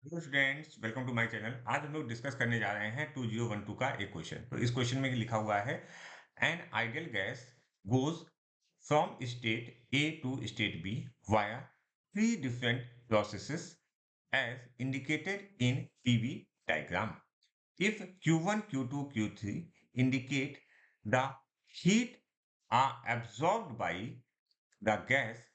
Hello students, welcome to my channel. आज हम लोग डिस्कस करने जा रहे हैं 2012 का एक क्वेश्चन। तो इस क्वेश्चन में लिखा हुआ है an ideal gas goes from state A to state B via three different processes as indicated in PV diagram. If Q1, Q2, Q3 indicate the heat are absorbed by the gas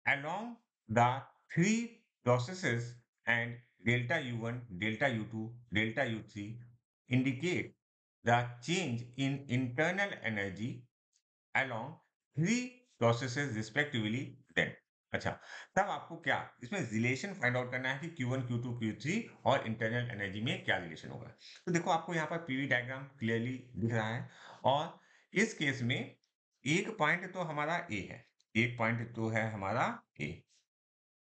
along the three processes and delta U1, delta U2, delta U3 indicate the change in internal energy along three processes respectively then। अच्छा, तब आपको क्या इसमें relation find out करना है कि Q1, Q2, Q3 और internal energy में क्या रिलेशन होगा। तो देखो, आपको यहाँ पर पीवी डायग्राम क्लियरली दिख रहा है और इस केस में एक पॉइंट तो हमारा ए है, एक पॉइंट तो है हमारा ए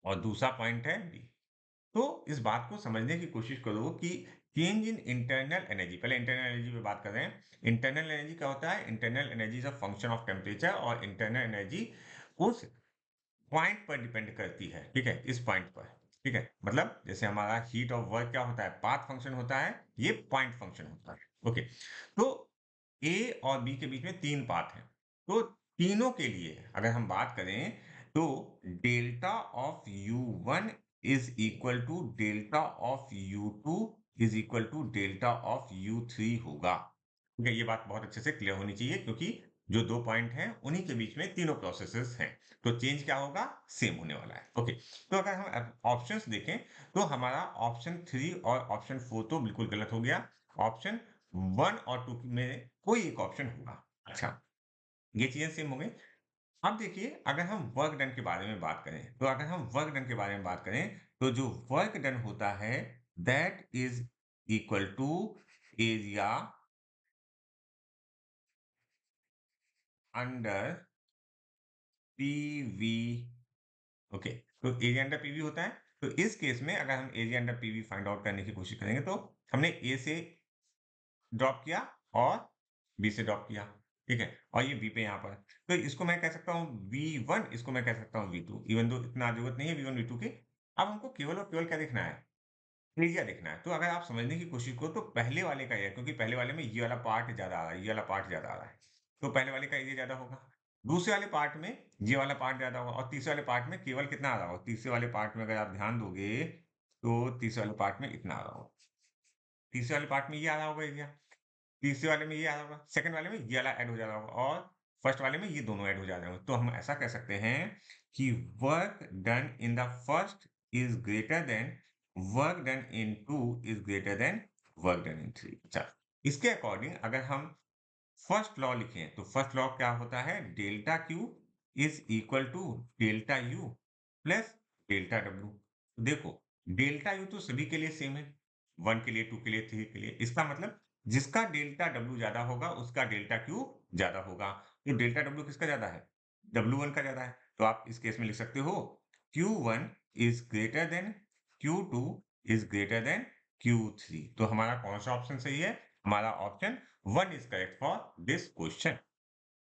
और दूसरा पॉइंट है बी। तो इस बात को समझने की कोशिश करो कि चेंज इन इंटरनल एनर्जी, पहले इंटरनल एनर्जी पे बात कर रहे हैं। इंटरनल एनर्जी क्या होता है? Internal energy is a function of temperature और इंटरनल एनर्जी उस पॉइंट पर डिपेंड करती है, ठीक है, इस पॉइंट पर। ठीक है, मतलब जैसे हमारा हीट ऑफ वर्क क्या होता है? पाथ फंक्शन होता है, ये पॉइंट फंक्शन होता है। ओके, तो ए और बी के बीच में तीन पाथ हैं। तो तीनों के लिए अगर हम बात करें तो delta of U1 is equal to delta of U2 is equal to delta of U3 होगा। ठीक है, ये बात बहुत अच्छे से क्लियर होनी चाहिए क्योंकि जो दो पॉइंट हैं उन्हीं के बीच में तीनों प्रोसेसेस हैं। तो चेंज क्या होगा? सेम होने वाला है। ओके, तो अगर हम ऑप्शंस देखें तो हमारा ऑप्शन 3 और ऑप्शन 4 तो बिल्कुल गलत हो गया। ऑप्शन 1 और 2 में कोई एक ऑप्शन होगा। अच्छा, ये चीजें सेम हो गई। अब देखिए, अगर हम वर्क डन के बारे में बात करें तो अगर हम वर्क डन के बारे में बात करें तो जो वर्क डन होता है that is equal to area under PV. Okay, तो एरिया अंडर पीवी होता है। तो इस केस में अगर हम area under PV find out करने की कोशिश करेंगे तो हमने ए से ड्रॉप किया और बी से ड्रॉप किया। ठीक है, और ये बी पे यहाँ पर, तो इसको मैं कह सकता हूँ V1, इसको मैं कह सकता हूँ V2, इवन दो इतना जरूरत नहीं है V1 V2 की। अब हमको केवल और केवल क्या देखना है? एरिया देखना है। तो अगर आप समझने की कोशिश करो तो पहले वाले का एरिया, क्योंकि पहले वाले में ये वाला पार्ट ज्यादा आ रहा है, ये वाला पार्ट ज्यादा आ रहा है, तो पहले वाले का एरिया ज्यादा होगा। दूसरे वाले पार्ट में ये वाला पार्ट ज्यादा होगा और तीसरे वाले पार्ट में केवल कितना आ रहा होगा? तीसरे वाले पार्ट में अगर आप ध्यान दोगे तो तीसरे वाले पार्ट में इतना आ रहा होगा, तीसरे वाले पार्ट में ये आ रहा होगा एरिया, तीसरे वाले में ये आ रहा होगा, सेकंड वाले में ये वाला ऐड हो जा रहा होगा और फर्स्ट वाले में ये दोनों ऐड हो जा रहे होंगे। तो हम ऐसा कह सकते हैं कि work done in the first is greater than work done in two is greater than work done in three. अच्छा, इसके अकॉर्डिंग अगर हम फर्स्ट लॉ लिखें तो फर्स्ट लॉ क्या होता है? Delta Q is equal to delta U plus delta W. देखो, डेल्टा यू तो सभी के लिए सेम है, 1 के लिए, 2 के लिए, 3 के लिए। इसका मतलब जिसका डेल्टा डब्ल्यू ज्यादा होगा उसका डेल्टा क्यू ज्यादा होगा। तो डेल्टा डब्ल्यू किसका ज्यादा है? W1 का ज्यादा है। तो आप इस केस में लिख सकते हो Q1 is greater than Q2 is greater than Q3। तो हमारा कौन सा ऑप्शन सही है? हमारा option 1 is correct for this question.